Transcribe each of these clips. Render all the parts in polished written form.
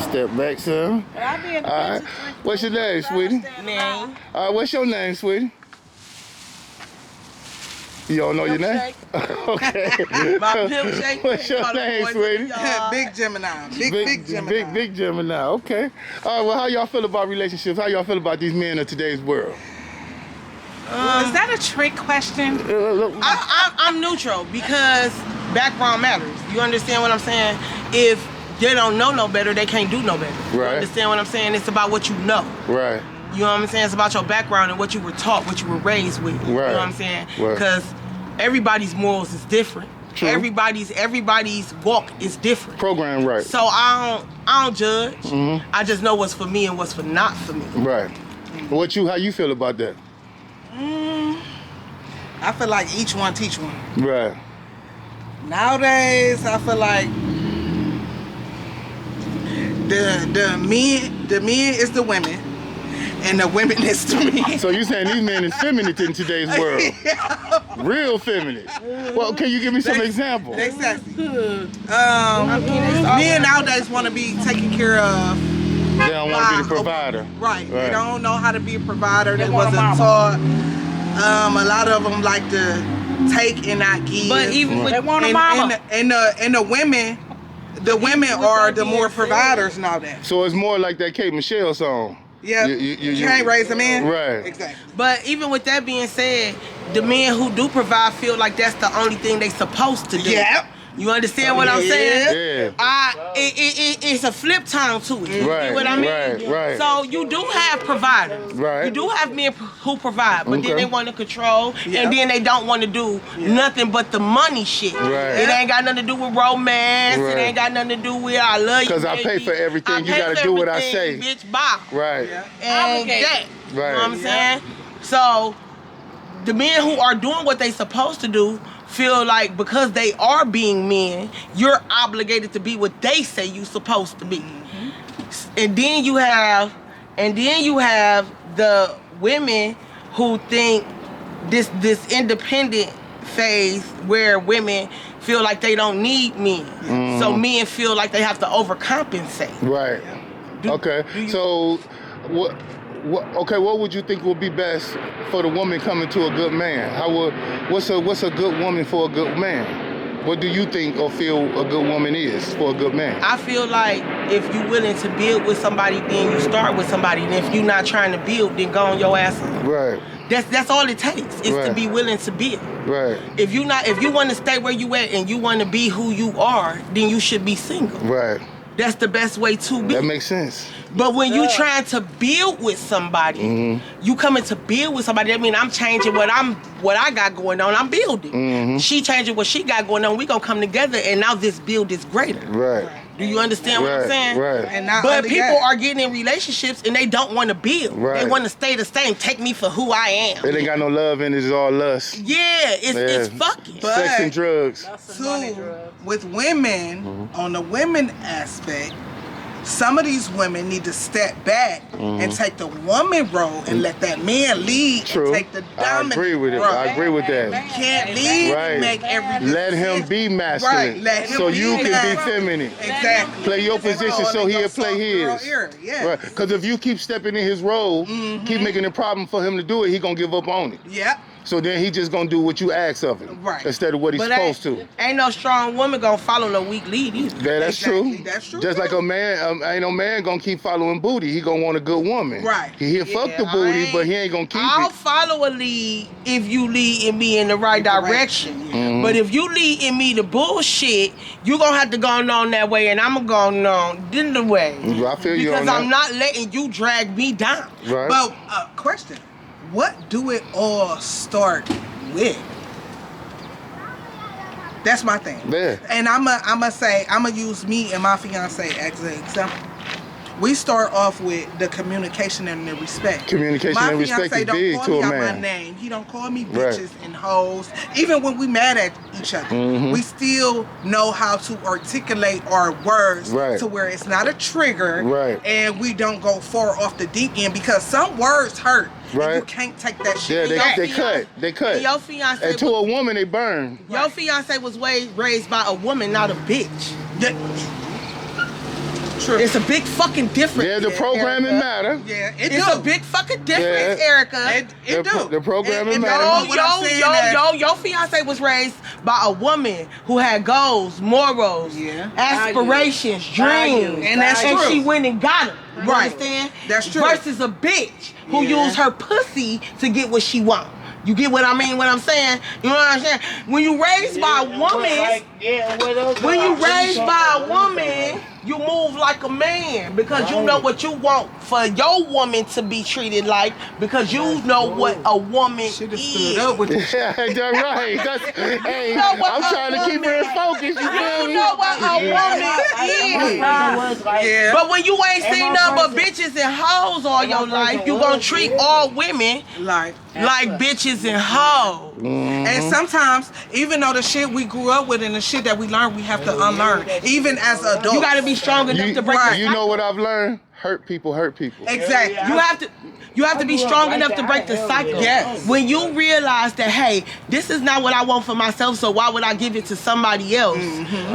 me step back some. But I be in the All right. What's your name, sweetie? Name. All right, what's your name, sweetie? You don't know your name? Okay. My milkshake. What's your name, sweetie? Big Gemini. Big Gemini. Big Gemini. Okay. All right. Well, how y'all feel about relationships? How y'all feel about these men of today's world? Is that a trick question? I'm neutral because background matters. You understand what I'm saying? If they don't know no better, they can't do no better. You Right. understand what I'm saying? It's about what you know. Right. You know what I'm saying? It's about your background and what you were taught, what you were raised with. You know what I'm saying? Right. Because everybody's morals is different. True. Everybody's walk is different. Program right. So I don't judge. Mhm. I just know what's for me and what's for not for me. Right. How you feel about that? I feel like each one teach one. Right. Nowadays, I feel like the men is the women, and the women is the men. So you saying these men is feminine in today's world? Real feminine. Well, can you give me some examples? They sassy. Men nowadays want to be taken care of. They don't want to be the provider. Right. They Right. don't know how to be a provider. They want a wasn't mama. taught. A lot of them like to take and not give. But even with They want a and, mama. and the women, are the more providers nowadays. So it's more like that Kate Michelle song. Yeah, you can't raise a man. Right. Exactly. But even with that being said, the men who do provide feel like that's the only thing they supposed to do. Yep. You understand what I'm saying? Yeah. It's a flip time to it. You Right, know what I mean? right. So you do have providers. Right. You do have men who provide, but Okay. then they want to control, Yeah. and then they don't want to do nothing but the money shit. Right. It ain't got nothing to do with romance. Right. It ain't got nothing to do with I love you. 'Cause I pay baby. for everything. I You pay gotta for do what I everything, say. Bitch, bye. Right. And Obligated. that. You know what I'm Right. saying? So the men who are doing what they supposed to do feel like because they are being men, you're obligated to be what they say you supposed to be. And then you have the women who think this independent phase where women feel like they don't need men. So men feel like they have to overcompensate. Right. Okay. So, what would you think would be best for the woman coming to a good man? What's a good woman for a good man? What do you think or feel a good woman is for a good man? I feel like if you're willing to build with somebody, then you start with somebody. And if you're not trying to build, then go on your ass up. Right. That's all it takes is to Right. be willing to build. Right. If you want to stay where you at and you want to be who you are, then you should be single. Right. That's the best way to be. That makes sense. But when you trying to build with somebody, you coming to build with somebody. That mean I'm changing what I got going on. I'm building. She changing what she got going on. We gonna come together, and now this build is greater. Right. Do you understand what I'm saying? Right. And not But only people that, are getting in relationships and they don't want to build. They Right. want to stay the same. Take me for who I am. It ain't got no love in it. It's all lust. Yeah, it's fucking. But- Sex and drugs. too, with women, on the women aspect, some of these women need to step back and take the woman role and let that man lead True. and take the I dominant agree with it. role. I agree with that. You can't lead Right. and make every Let him be masculine. Right, let him so be you can be masculine. feminine. Exactly. Play your position so he'll play his. Yeah. Right. Because if you keep stepping in his role, keep making it a problem for him to do it, he gonna give up on it. Yep. So then he just gonna do what you ask of him. Right. Instead of what he's But supposed to. ain't no strong woman gonna follow no weak lead either. Yeah, that's Exactly. true. That's true, Just like too. a man, ain't no man gonna keep following booty. He gonna want a good woman. Right. He'll fuck the Yeah, booty, I but he ain't gonna keep I'll it. follow a lead if you lead me in the right direction. Mhm. But if you lead me to bullshit, you gonna have to go on that way, and I'm gonna go on the way. I feel you on Because that. I'm not letting you drag me down. Right. But question: what do it all start with? That's my thing. Yeah. And I'ma use me and my fiance as an example. We start off with the communication and the respect. Communication My and respect fiance is don't big call to me a out my man. name. He don't call me Right. bitches and hoes. Even when we mad at each other, we still know how to articulate our words Right. to where it's not a trigger, Right. and we don't go far off the deep end because some words hurt. And Right. you can't take that Yeah, shit. they back. cut. They cut. And your fiance, And to a woman, they burn. your fiance was raised by a woman, not a bitch. Yeah. True. It's a big fucking difference. Yeah, the programming Erica. matter. Yeah, It's a big fucking difference, Yeah. Erica. It do. The programming It matter. matter. What I'm saying is- Your fiance was raised by a woman who had goals, morals, aspirations, dreams, And that's and true. she went and got them. You Right. understand? That's true. Versus a bitch who used her pussy to get what she want. You get what I mean? What I'm saying? You know what I'm saying? When you raised by a woman, when you raised by a woman, you move like a man because you know what you want for your woman to be treated like because you know what a woman is. Stood up with you. Yeah, that's right. Hey, know what I'm a trying to keep her in focus. You feel You me? know what a woman is. Yeah. But when you ain't seen nothing but bitches and hoes all your life, you gonna treat all women Like, bitches and hoes. and sometimes, even though the shit we grew up with and the shit that we learned, we have to unlearn. Even as adults. You gotta be strong enough to break the You know what I've learned? Hurt people hurt people. Exactly. You have to be strong enough to break the cycle. Yes. When you realize that, hey, this is not what I want for myself, so why would I give it to somebody else?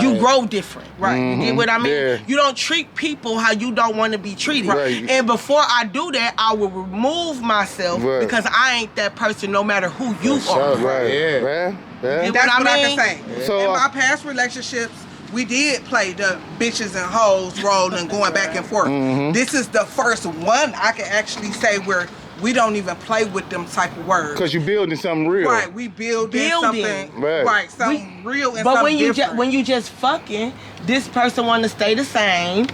You grow different. Right. You get what I mean? Yeah. You don't treat people how you don't want to be treated. Right. And before I do that, I will remove myself Right. because I ain't that person no matter who you are. Right. Yeah. Man. You That's what what I I mean? can say. So, In my past relationships, we did play the bitches and hoes role and going back and forth. This is the first one I can actually say where we don't even play with them type of words. Because you're building something real. Right, we building something. Right. Something real and But something when different. when you just fucking, this person want to stay the same.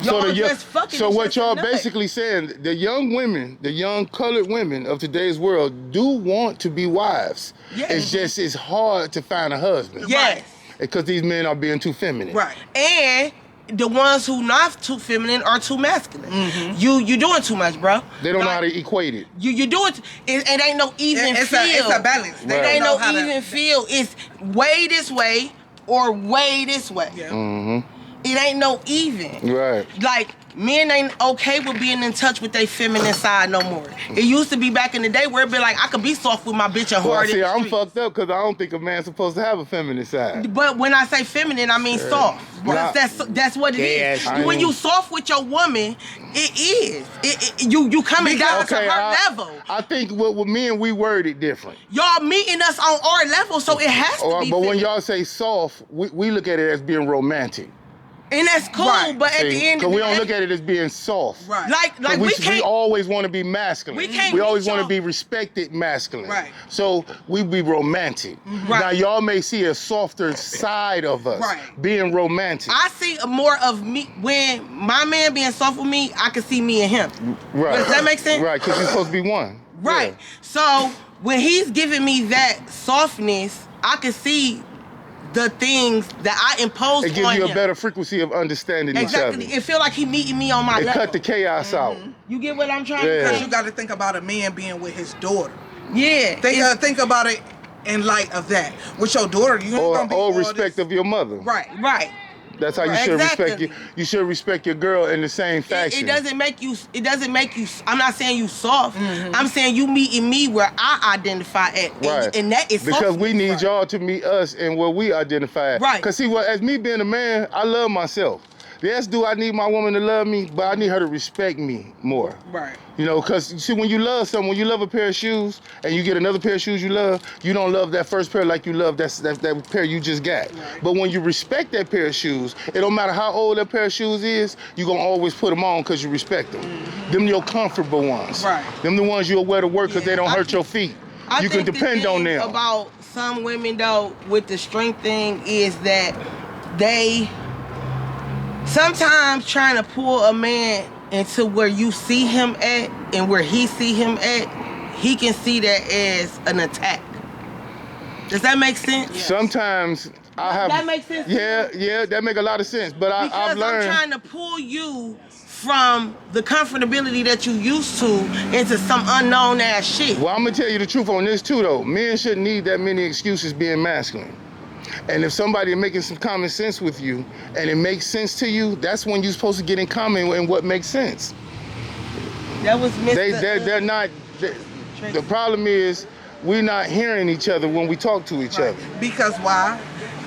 Y'all just fucking. So it's what just y'all nuts. basically saying, the young women, the young colored women of today's world do want to be wives. Yes. It's hard to find a husband. Yes. Because these men are being too feminine. Right. And the ones who not too feminine are too masculine. You doing too much, bro. They don't know how to equate it. You doing it ain't no even It's feel. a balance. They It don't ain't know no how to- even feel. It's way this way or way this way. Yeah. It ain't no even. Right. Like, men ain't okay with being in touch with their feminine side no more. It used to be back in the day where it'd be like, I could be soft with my bitch and Well, hard in see, the I'm street. fucked up because I don't think a man's supposed to have a feminine side. But when I say feminine, I mean soft. Nah. Because that's what it Yeah, is. I When ain't- you soft with your woman, it is. You coming down to her level. I think with men, we word it different. Y'all meeting us on our level, so it has to be But when feminine. y'all say soft, we look at it as being romantic. And that's cool, Right. but at the end of Because the we don't day, look at it as being soft. Right. like we we can't. always want to be masculine. We can't We always reach want to y'all. be respected masculine. Right. So we be romantic. Right. Now y'all may see a softer side of us, Right. being romantic. I see more of me when my man being soft with me. I can see me and him. Right. Does that make sense? Right, because you're supposed to be one. Right. So when he's giving me that softness, I can see the things that I impose Yeah. It gives on you a him. better frequency of understanding Exactly. each other. It feel like he meeting me on my It level. cut the chaos out. You get what I'm trying Yeah. to Because say? you got to think about a man being with his daughter. Yeah. Think about it in light of that. With your daughter, you ain't gonna be Or all respect this. of your mother. Right. Right. That's how you Right. should Exactly. respect you should respect your girl in the same fashion. It doesn't make you. I'm not saying you soft. I'm saying you meeting me where I identify at, Right. and that is because soft. we need y'all to meet us and where we identify. Right. Because see, as me being a man, I love myself. Yes, do I need my woman to love me, but I need her to respect me more. Right. You know, because see, when you love someone, when you love a pair of shoes and you get another pair of shoes you love, you don't love that first pair like you love that pair you just got. Right. But when you respect that pair of shoes, it don't matter how old that pair of shoes is, you're going to always put them on because you respect them. Them your comfortable ones. Right. Them the ones you'll wear to work because they don't I hurt think- your feet. I You can think the depend on thing them. About some women though, with the strength thing, is that they sometimes trying to pull a man into where you see him at and where he see him at, he can see that as an attack. Does that make sense? Sometimes I have. That makes sense. Yeah, that make a lot of sense. But Because I've learned. I'm trying to pull you from the comfortability that you used to into some unknown ass shit. Well, I'm gonna tell you the truth on this too, though. Men shouldn't need that many excuses being masculine. And if somebody making some common sense with you, and it makes sense to you, that's when you're supposed to get in common in what makes sense. That was Mr. They're not. The problem is we're not hearing each other when we talk to each other. Because why?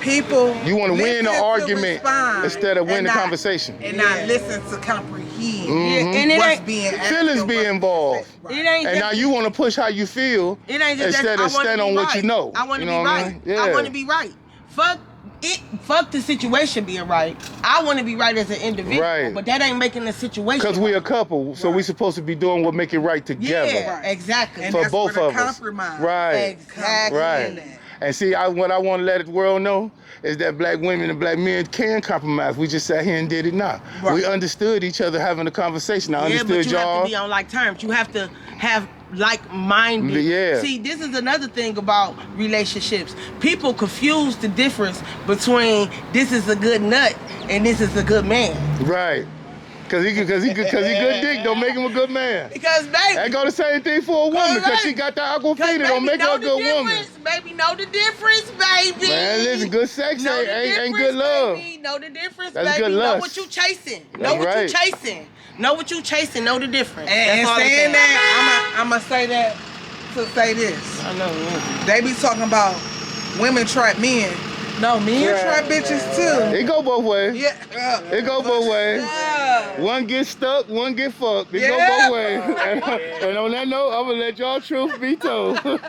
People. You want to win the listen to argument respond instead of win and the not- conversation. And not listen to comprehend And it what's ain't- being asked Feelings or be what's being involved. said. It ain't And just now you want to push how you feel It ain't just instead that of I wanna stand be on what right. you know. I want to You be know what I right. mean? Yeah. I want to be right. Fuck the situation being right. I want to be right as an individual, Right. but that ain't making the situation. Because we right. a couple, so we supposed to be doing what make it right together. Yeah, exactly. And For that's both where of the us. compromise Right. Exactly. Right. And see, what I want to let the world know is that black women and black men can compromise. We just sat here and did it now. Right. We understood each other having a conversation. I Yeah, understood but you y'all. have to be on like terms. You have to have like-minded. Yeah. See, this is another thing about relationships. People confuse the difference between this is a good nut and this is a good man. Right. Cause he good dick don't make him a good man. Because baby, That go the same thing for a woman, cause she got the aquafina don't make her a good woman. Baby, know the difference, baby. Man, listen, good sex Know the ain't good difference, love. Baby. Know the difference, That's baby. good Know lust. what you chasing. That's Know what right. you chasing. Know what you chasing. Know the difference. And That's all I'm saying saying. that, I'm going to say that to say this. I know. They be talking about women trap men. No, men trap bitches too. It go both ways. Yeah. It go both ways. One get stuck, one get fucked. It go both ways. And on that note, I'm gonna let y'all truth be told.